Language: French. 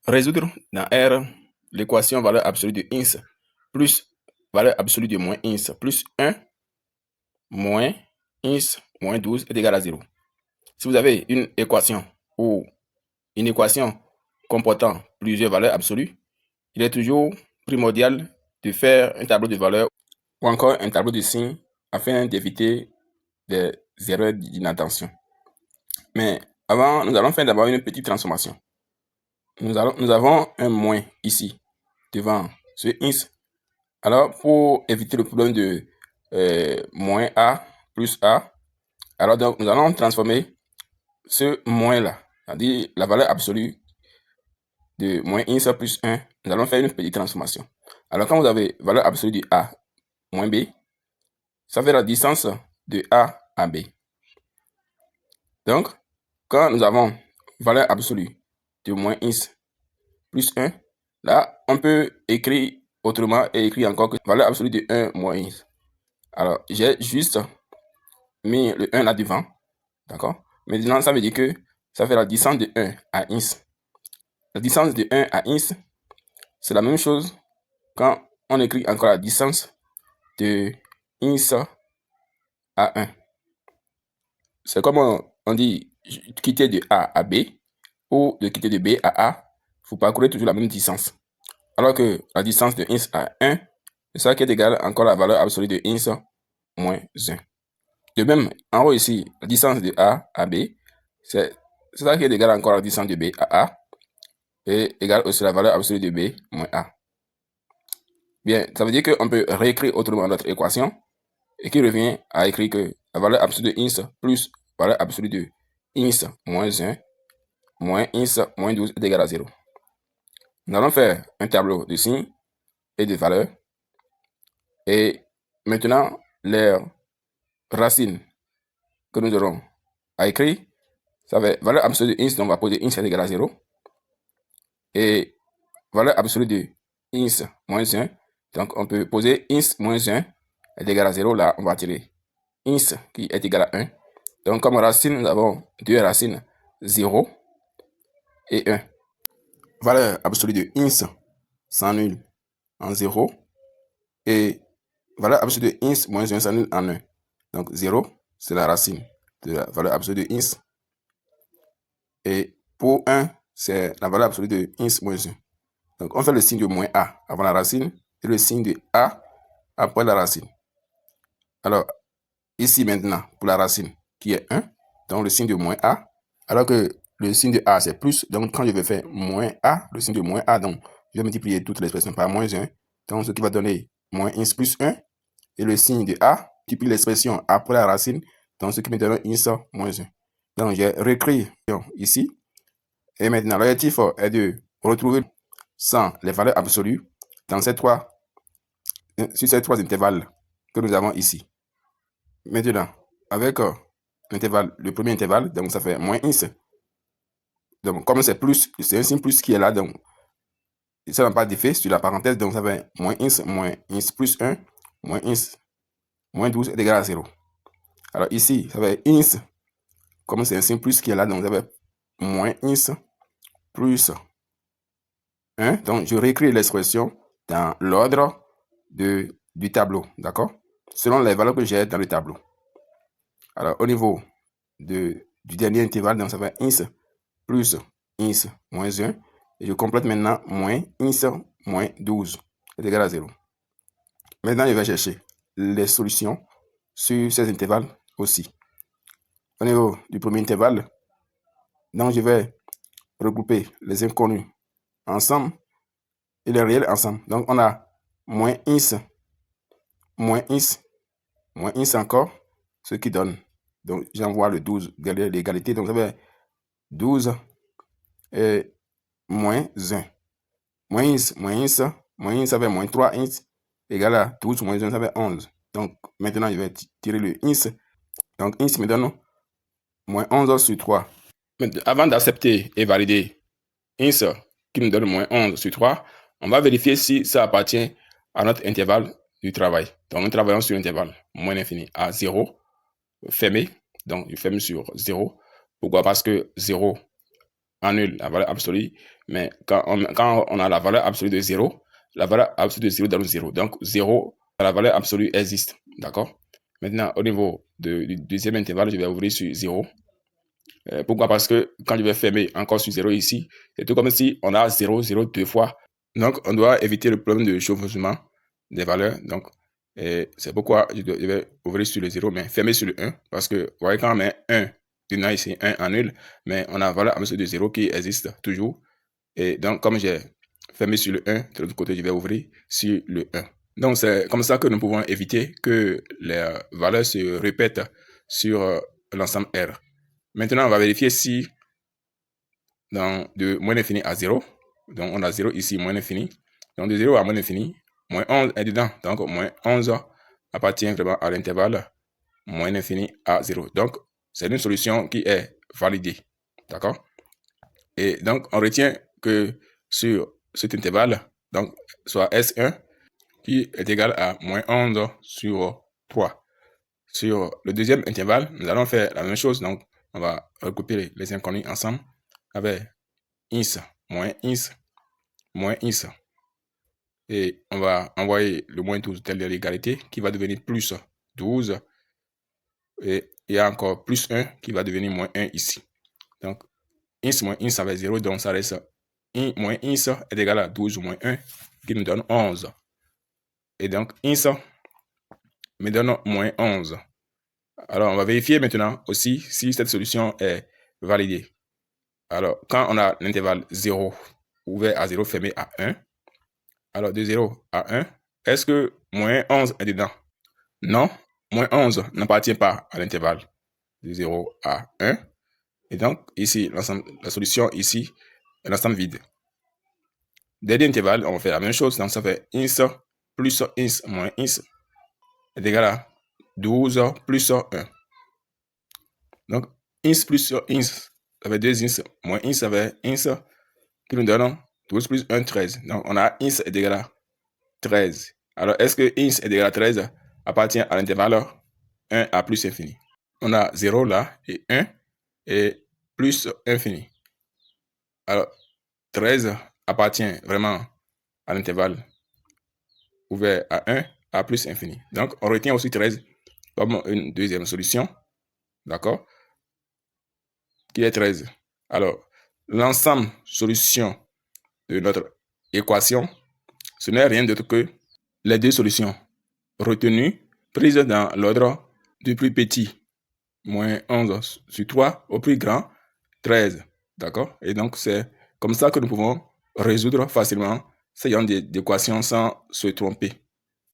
Résoudre dans R l'équation valeur absolue de ins plus valeur absolue de moins ins plus 1 moins ins moins 12 est égal à 0. Si vous avez une équation ou une équation comportant plusieurs valeurs absolues, il est toujours primordial de faire un tableau de valeurs ou encore un tableau de signes afin d'éviter des erreurs d'inattention. Mais avant, nous allons faire d'abord une petite transformation. Nous avons un moins ici devant ce ins. Alors, pour éviter le problème de moins a plus a, alors donc nous allons transformer ce moins là, c'est-à-dire la valeur absolue de moins ins plus 1, nous allons faire une petite transformation. Alors, quand vous avez valeur absolue de a moins b, ça fait la distance de a à b. Donc, quand nous avons valeur absolue de moins ins plus 1, là, on peut écrire autrement et écrire encore que valeur absolue de 1 moins ins. Alors, j'ai juste mis le 1 là devant, d'accord? Maintenant, ça veut dire que ça fait la distance de 1 à ins. La distance de 1 à ins, c'est la même chose quand on écrit encore la distance de ins à 1. C'est comme on dit quitter de A à B ou de quitter de B à A, vous parcourez toujours la même distance. Alors que la distance de ins à 1, c'est ça qui est égal encore à la valeur absolue de ins moins 1. De même, en haut ici, la distance de A à B, c'est ça qui est égal encore à la distance de B à A, et égal aussi à la valeur absolue de B moins A. Bien, ça veut dire qu'on peut réécrire autrement notre équation, et qui revient à écrire que la valeur absolue de ins plus valeur absolue de ins moins 1 moins ins moins 12 est égal à 0. Nous allons faire un tableau de signes et de valeurs, et maintenant, les racines que nous aurons à écrire, ça va être valeur absolue de ins, donc on va poser ins est égal à 0. Et valeur absolue de ins moins 1, donc on peut poser ins moins 1 est égal à 0. Là, on va tirer ins qui est égal à 1. Donc, comme racine, nous avons deux racines, 0 et 1. Valeur absolue de ins s'annule en 0. Et valeur absolue de ins moins 1 s'annule en 1. Donc, 0, c'est la racine de la valeur absolue de ins. Et pour 1, c'est la valeur absolue de ins moins 1. Donc, on fait le signe de moins a avant la racine et le signe de a après la racine. Alors, ici maintenant, pour la racine qui est 1, donc le signe de moins a, alors que le signe de a c'est plus, donc quand je vais faire moins a, le signe de moins a, donc je vais multiplier toute l'expression par moins 1, donc ce qui va donner moins ins plus 1, et le signe de a multiplie l'expression après la racine, donc ce qui me donne ins moins 1. Donc j'ai réécrit ici, et maintenant l'objectif est de retrouver sans les valeurs absolues dans sur ces trois intervalles que nous avons ici. Maintenant, avec l'intervalle, le premier intervalle, donc ça fait moins ins. Donc, comme c'est plus, c'est un signe plus qui est là, donc ça n'a pas d'effet sur la parenthèse, donc ça fait moins ins plus 1, moins ins, moins 12 est égal à 0. Alors ici, ça fait ins, comme c'est un signe plus qui est là, donc ça fait moins ins plus 1. Donc, je réécris l'expression dans l'ordre du tableau, d'accord? Selon les valeurs que j'ai dans le tableau. Alors, au niveau du dernier intervalle, donc ça fait ins plus ins moins 1. Et je complète maintenant moins ins moins 12 est égal à 0. Maintenant, je vais chercher les solutions sur ces intervalles aussi. Au niveau du premier intervalle, donc je vais regrouper les inconnus ensemble et les réels ensemble. Donc, on a moins ins encore, ce qui donne. Donc, j'envoie le 12 derrière l'égalité. Donc, ça fait 12 et moins 1. Moins ins, ça fait moins 3 ins, égal à 12 moins 1, ça fait 11. Donc, maintenant, je vais tirer le ins. Donc, ins me donne moins 11 sur 3. Maintenant, avant d'accepter et valider ins qui me donne moins 11 sur 3, on va vérifier si ça appartient à notre intervalle du travail. Donc, nous travaillons sur l'intervalle moins l'infini à 0, fermé. Donc, je ferme sur 0. Pourquoi? Parce que 0 annule la valeur absolue, Mais quand on a la valeur absolue de 0, la valeur absolue de 0 donne 0. Donc 0, la valeur absolue existe. D'accord? Maintenant, au niveau du deuxième intervalle, je vais ouvrir sur 0. Pourquoi? Parce que quand je vais fermer encore sur 0 ici, c'est tout comme si on a 0, 0 deux fois. Donc, on doit éviter le problème de chevauchement des valeurs. Donc, c'est pourquoi je vais ouvrir sur le 0, mais fermer sur le 1. Parce que, vous voyez, quand on met 1, on a ici 1 en nul, mais on a la valeur absolue de 0 qui existe toujours. Et donc, comme j'ai fermé sur le 1, de l'autre côté, je vais ouvrir sur le 1. Donc, c'est comme ça que nous pouvons éviter que les valeurs se répètent sur l'ensemble R. Maintenant, on va vérifier si de moins l'infini à 0, donc on a 0 ici, moins l'infini. Donc de 0 à moins l'infini, moins 11 est dedans. Donc moins 11 appartient vraiment à l'intervalle moins l'infini à 0. Donc c'est une solution qui est validée. D'accord? Et donc on retient que sur cet intervalle, donc soit S1 qui est égal à moins 11 sur 3. Sur le deuxième intervalle, nous allons faire la même chose. Donc, on va regrouper les inconnus ensemble avec ins, moins ins, moins ins. Et on va envoyer le moins 12 tel de l'égalité qui va devenir plus 12. Et il y a encore plus 1 qui va devenir moins 1 ici. Donc, ins moins ins avec 0, donc ça reste moins ins est égal à 12 moins 1 qui nous donne 11. Et donc, ins me donne moins 11. Alors, on va vérifier maintenant aussi si cette solution est validée. Alors, quand on a l'intervalle 0 ouvert à 0 fermé à 1, alors de 0 à 1, est-ce que moins 11 est dedans? Non, moins 11 n'appartient pas à l'intervalle de 0 à 1. Et donc, ici, la solution ici est l'ensemble vide. Dernier intervalle, on fait la même chose. Donc, ça fait ins plus ins moins ins est égal à 12 plus 1. Donc, ins plus ins, ça fait 2 ins moins ins, ça fait ins qui nous donne 12 plus 1, 13. Donc, on a ins est égal à 13. Alors, est-ce que ins est égal à 13 appartient à l'intervalle 1 à plus infini? On a 0 là, et 1, et plus infini. Alors, 13 appartient vraiment à l'intervalle ouvert à 1 à plus infini. Donc, on retient aussi 13 comme une deuxième solution. D'accord? Qui est 13. Alors, l'ensemble solution de notre équation, ce n'est rien d'autre que les deux solutions retenues prises dans l'ordre du plus petit, moins 11 sur 3, au plus grand, 13. D'accord? Et donc, c'est comme ça que nous pouvons résoudre facilement ces genres d'équations sans se tromper.